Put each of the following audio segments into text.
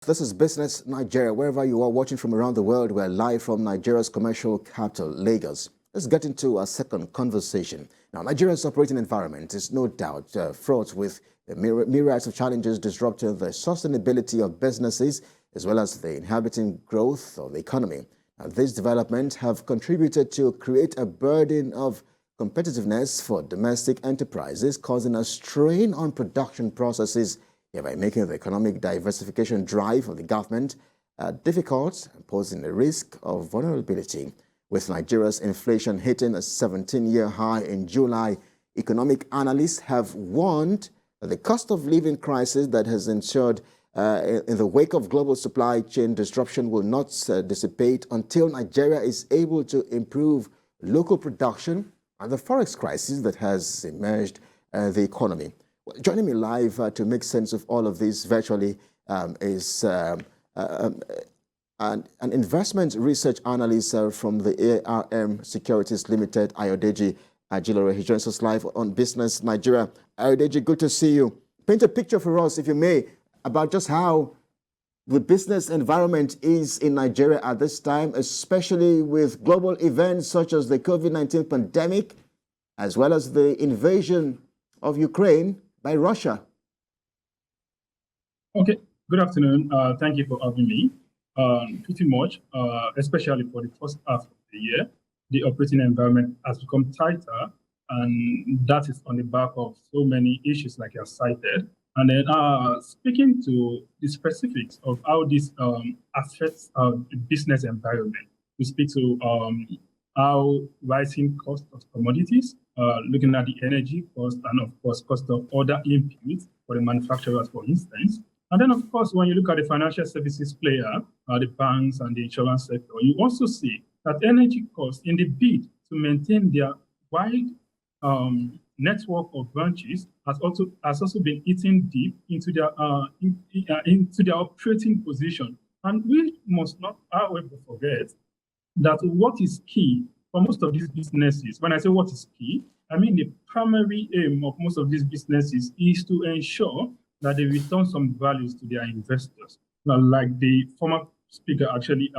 This is Business Nigeria. Wherever you are watching from around the world, we're live from Nigeria's commercial capital, Lagos. Let's get into our second conversation. Now, Nigeria's operating environment is no doubt fraught with myriads of challenges disrupting the sustainability of businesses as well as the inhabiting growth of the economy. Now, these developments have contributed to create a burden of competitiveness for domestic enterprises, causing a strain on production processes, by making the economic diversification drive of the government difficult and posing a risk of vulnerability. With Nigeria's inflation hitting a 17-year high in July, economic analysts have warned that the cost of living crisis that has ensued in the wake of global supply chain disruption will not dissipate until Nigeria is able to improve local production and the forex crisis that has emerged the economy. Joining me live to make sense of all of this virtually is an investment research analyst from the ARM Securities Limited, Ayodeji Ajilore. He joins us live on Business Nigeria. Ayodeji, good to see you. Paint a picture for us, if you may, about just how the business environment is in Nigeria at this time, especially with global events such as the COVID-19 pandemic, as well as the invasion of Ukraine by Russia. Okay, good afternoon. Thank you for having me. Pretty much, especially for the first half of the year, the operating environment has become tighter, and that is on the back of so many issues like you cited. And then speaking to the specifics of how this affects the business environment, we speak to how rising cost of commodities, looking at the energy cost and, of course, cost of other inputs for the manufacturers, for instance. And then, of course, when you look at the financial services player, the banks and the insurance sector, you also see that energy costs in the bid to maintain their wide network of branches has also been eating deep into their operating position. And we must not, however, forget that what is key for most of these businesses, when I say what is key, I mean the primary aim of most of these businesses is to ensure that they return some values to their investors. Like the former speaker actually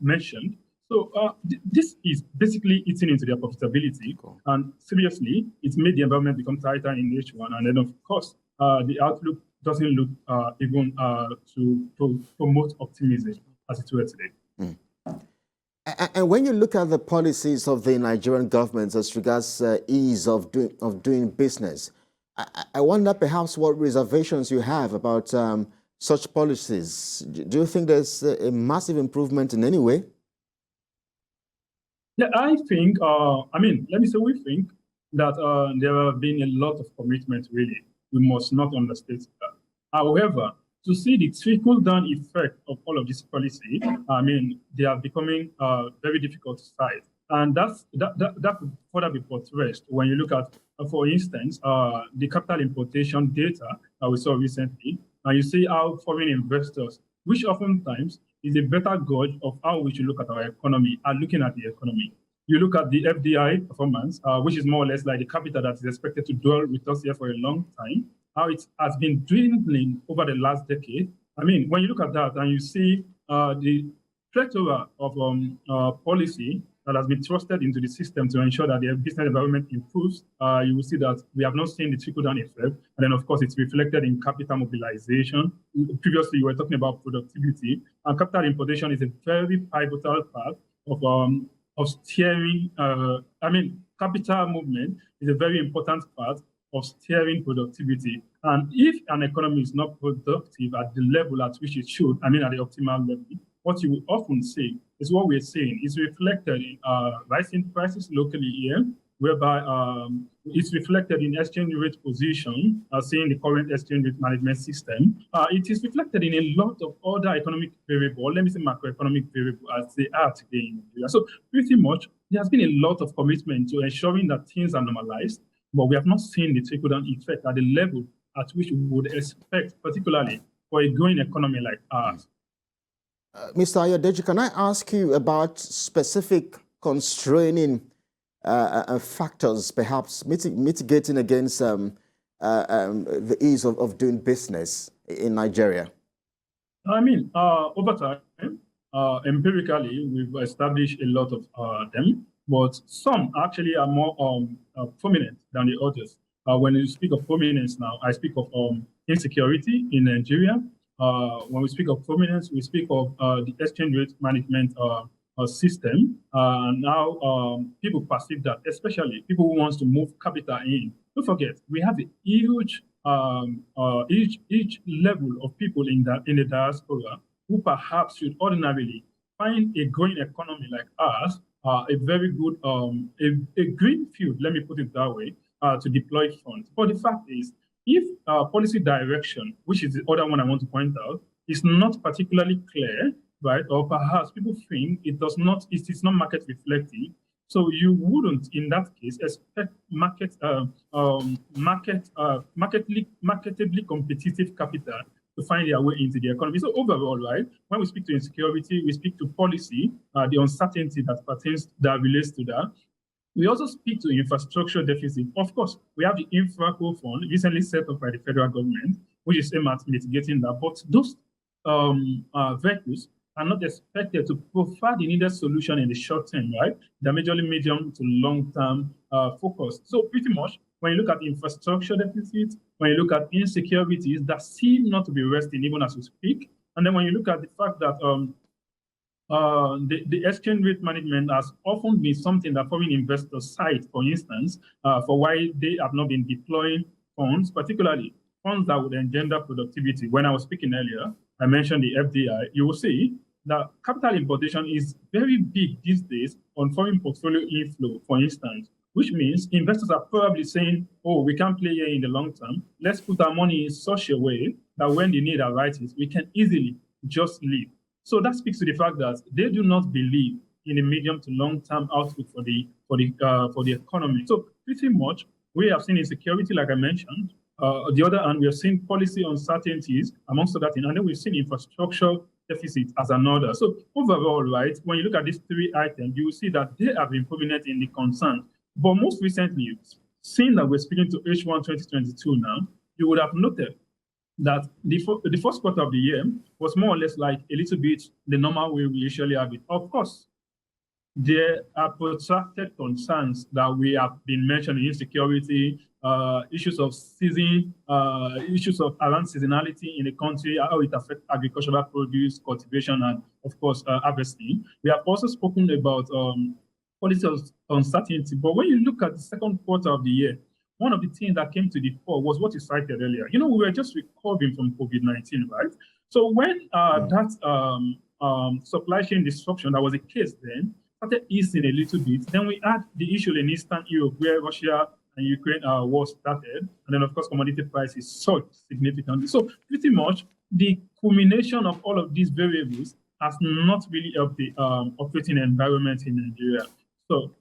mentioned. So this is basically eating into their profitability. Cool. And seriously, it's made the environment become tighter in H1. And then, of course, the outlook doesn't look even to promote optimism as it were today. Mm. And when you look at the policies of the Nigerian government as regards ease of doing business, I wonder perhaps what reservations you have about such policies. Do you think there's a massive improvement in any way? Yeah, I think, let me say we think that there have been a lot of commitment, really. We must not understate that. However, to see the trickle-down effect of all of this policy, they are becoming very difficult to cite. And that could further be buttressed when you look at, for instance, the capital importation data that we saw recently, and you see how foreign investors, which oftentimes is a better gauge of how we should look at our economy, are looking at the economy. You look at the FDI performance, which is more or less like the capital that is expected to dwell with us here for a long time, how it has been dwindling over the last decade. I mean, when you look at that and you see the plethora of policy that has been thrusted into the system to ensure that the business environment improves, you will see that we have not seen the trickle-down effect. And then, of course, it's reflected in capital mobilization. Previously, you were talking about productivity. And capital importation is a very pivotal part of steering. Capital movement is a very important part of steering productivity. And if an economy is not productive at the level at which it should, at the optimal level, what you will often see is what we're seeing is reflected in rising prices locally here, whereby it's reflected in exchange rate position, seeing the current exchange rate management system. It is reflected in a lot of other economic variables, let me say macroeconomic variables, as they are today in Nigeria. So pretty much, there has been a lot of commitment to ensuring that things are normalized, but we have not seen the trickle-down effect at the level at which we would expect, particularly for a growing economy like ours. Mr. Ayodeji, can I ask you about specific constraining factors, perhaps mitigating against the ease of doing business? in Nigeria? I mean, over time, empirically, we've established a lot of them, but some actually are more prominent than the others. When you speak of prominence now, I speak of insecurity in Nigeria. When we speak of prominence, we speak of the exchange rate management system. Now, people perceive that, especially people who wants to move capital in. Don't forget, we have a huge each level of people in the diaspora who perhaps should ordinarily find a growing economy like ours a very good a green field, let me put it that way, to deploy funds. But the fact is, if policy direction, which is the other one I want to point out, is not particularly clear, right, or perhaps people think it is not market reflective, so you wouldn't, in that case, expect marketably competitive capital to find their way into the economy. So overall, right, when we speak to insecurity, we speak to policy, the uncertainty that relates to that. We also speak to infrastructure deficit. Of course, we have the Infraco Fund recently set up by the federal government, which is aimed at mitigating that. But those vehicles are not expected to provide the needed solution in the short term, right? They're majorly medium to long-term focus. So pretty much, when you look at infrastructure deficits, when you look at insecurities that seem not to be resting even as we speak, and then when you look at the fact that the exchange rate management has often been something that foreign investors cite, for instance, for why they have not been deploying funds, particularly funds that would engender productivity. When I was speaking earlier, I mentioned the FDI. You will see that capital importation is very big these days on foreign portfolio inflow, for instance, which means investors are probably saying, oh, we can't play here in the long term. Let's put our money in such a way that when the need arises, we can easily just leave. So that speaks to the fact that they do not believe in the medium to long-term outlook for the economy. So pretty much, we have seen insecurity, like I mentioned. The other hand, we have seen policy uncertainties, amongst other things, and then we've seen infrastructure deficit as another. So overall, right, when you look at these three items, you will see that they have been prominent in the concern. But most recently, seeing that we're speaking to H1 2022 now, you would have noted that the first quarter of the year was more or less like a little bit the normal way we usually have it. Of course, there are protracted concerns that we have been mentioning: insecurity, issues of season, issues of around seasonality in the country, how it affects agricultural produce, cultivation, and of course, harvesting. We have also spoken about policy uncertainty. But when you look at the second quarter of the year, one of the things that came to the fore was what you cited earlier. You know, we were just recovering from COVID-19, right? So when that supply chain disruption, that was the case then, started easing a little bit, then we had the issue in Eastern Europe where Russia and Ukraine war started. And then, of course, commodity prices surged significantly. So pretty much the culmination of all of these variables has not really helped the operating environment in Nigeria. So,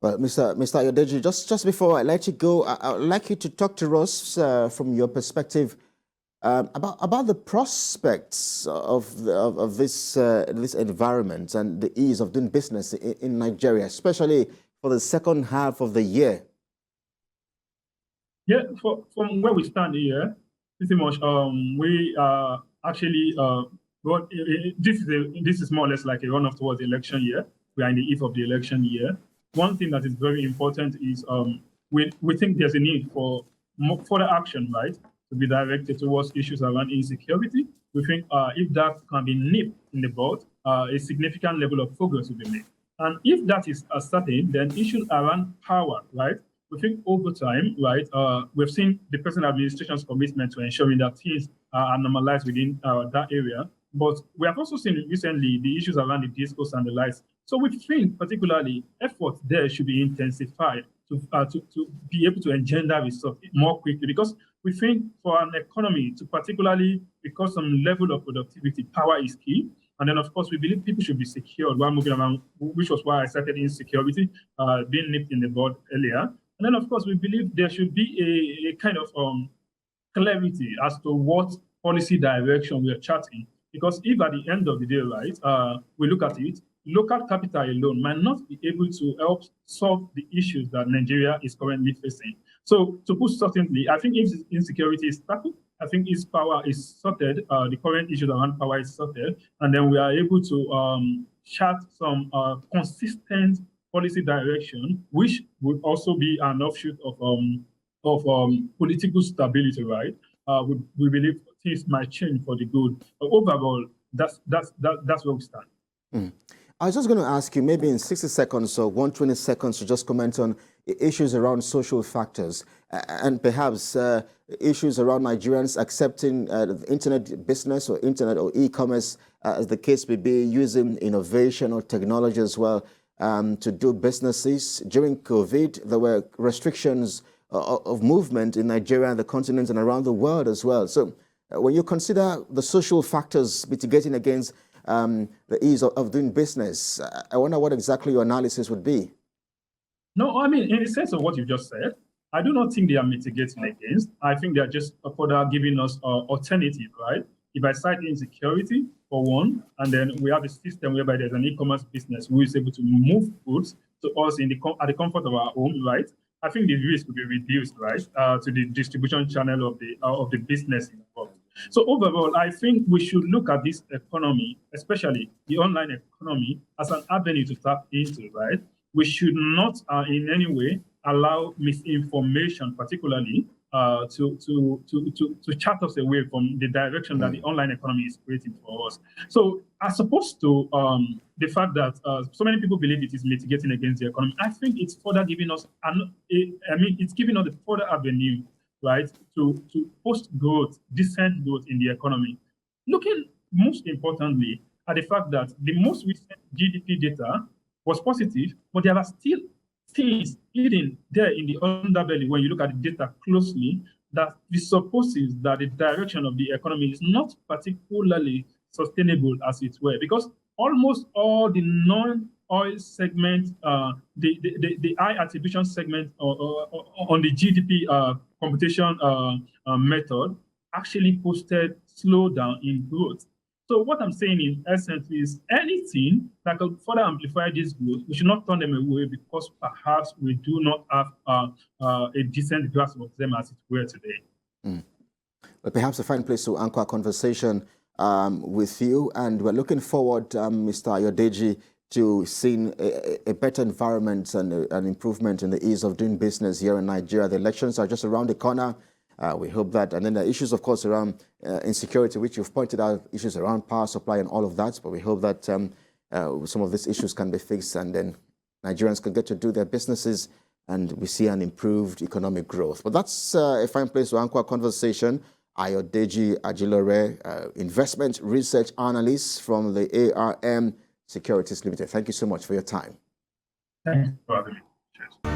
well, Mr. Ayodeji, just before I let you go, I would like you to talk to us from your perspective about the prospects of this environment and the ease of doing business in Nigeria, especially for the second half of the year. Yeah, from where we stand here, pretty much we are actually this is more or less like a run-off towards the election year. We are in the eve of the election year. One thing that is very important is we think there's a need for further action, right, to be directed towards issues around insecurity. We think if that can be nipped in the bud, a significant level of progress will be made. And if that is certain, then issues around power, right? We think over time, right, we've seen the present administration's commitment to ensuring that things are normalized within that area. But we have also seen recently the issues around the discourse and the likes. So we think particularly efforts there should be intensified to be able to engender results more quickly, because we think for an economy to particularly become some level of productivity, power is key. And then, of course, we believe people should be secured while moving around, which was why I cited insecurity being nipped in the bud earlier. And then, of course, we believe there should be a kind of clarity as to what policy direction we are charting. Because if at the end of the day, right, we look at it, local capital alone might not be able to help solve the issues that Nigeria is currently facing. So So to put certainly, I think if insecurity is tackled, I think its power is sorted, the current issues around power is sorted, and then we are able to chart some consistent policy direction, which would also be an offshoot of political stability, right? We believe things might change for the good. But overall, that's where we stand. Mm. I was just going to ask you, maybe in 60 seconds or 120 seconds, to just comment on issues around social factors and perhaps issues around Nigerians accepting internet business or internet or e-commerce, as the case may be, using innovation or technology as well to do businesses. During COVID, there were restrictions of movement in Nigeria and the continent and around the world as well. So when you consider the social factors mitigating against the ease of doing business, I wonder what exactly your analysis would be. No, I mean, in the sense of what you just said, I do not think they are mitigating against. I think they are just further giving us alternative, right? If I cite insecurity for one, and then we have a system whereby there's an e-commerce business who is able to move goods to us at the comfort of our home, right? I think the risk will be reduced, right, to the distribution channel of the business involved. So overall, I think we should look at this economy, especially the online economy, as an avenue to tap into, right? We should not in any way allow misinformation, particularly to chart us away from the direction that the online economy is creating for us. So as opposed to the fact that so many people believe it is mitigating against the economy, I think it's further giving us it's giving us a further avenue, right, to post growth, decent growth in the economy. Looking most importantly at the fact that the most recent GDP data was positive, but there are still things hidden there in the underbelly when you look at the data closely that presupposes that the direction of the economy is not particularly sustainable as it were, because almost all the non-oil segment, the high attribution segment on the GDP computation method actually posted slowdown in growth. So what I'm saying in essence is anything that could further amplify this growth, we should not turn them away because perhaps we do not have a decent grasp of them as it were today. But perhaps a fine place to anchor our conversation with you. And we're looking forward, Mr. Ayodeji, to seeing a better environment and an improvement in the ease of doing business here in Nigeria. The elections are just around the corner. We hope that, and then the issues, of course, around insecurity, which you've pointed out, issues around power supply and all of that. But we hope that some of these issues can be fixed, and then Nigerians can get to do their businesses, and we see an improved economic growth. But that's a fine place to anchor our conversation. Ayodeji Ajilore, Investment Research Analyst from the ARM Securities Limited. Thank you so much for your time. Thanks for having me. Cheers.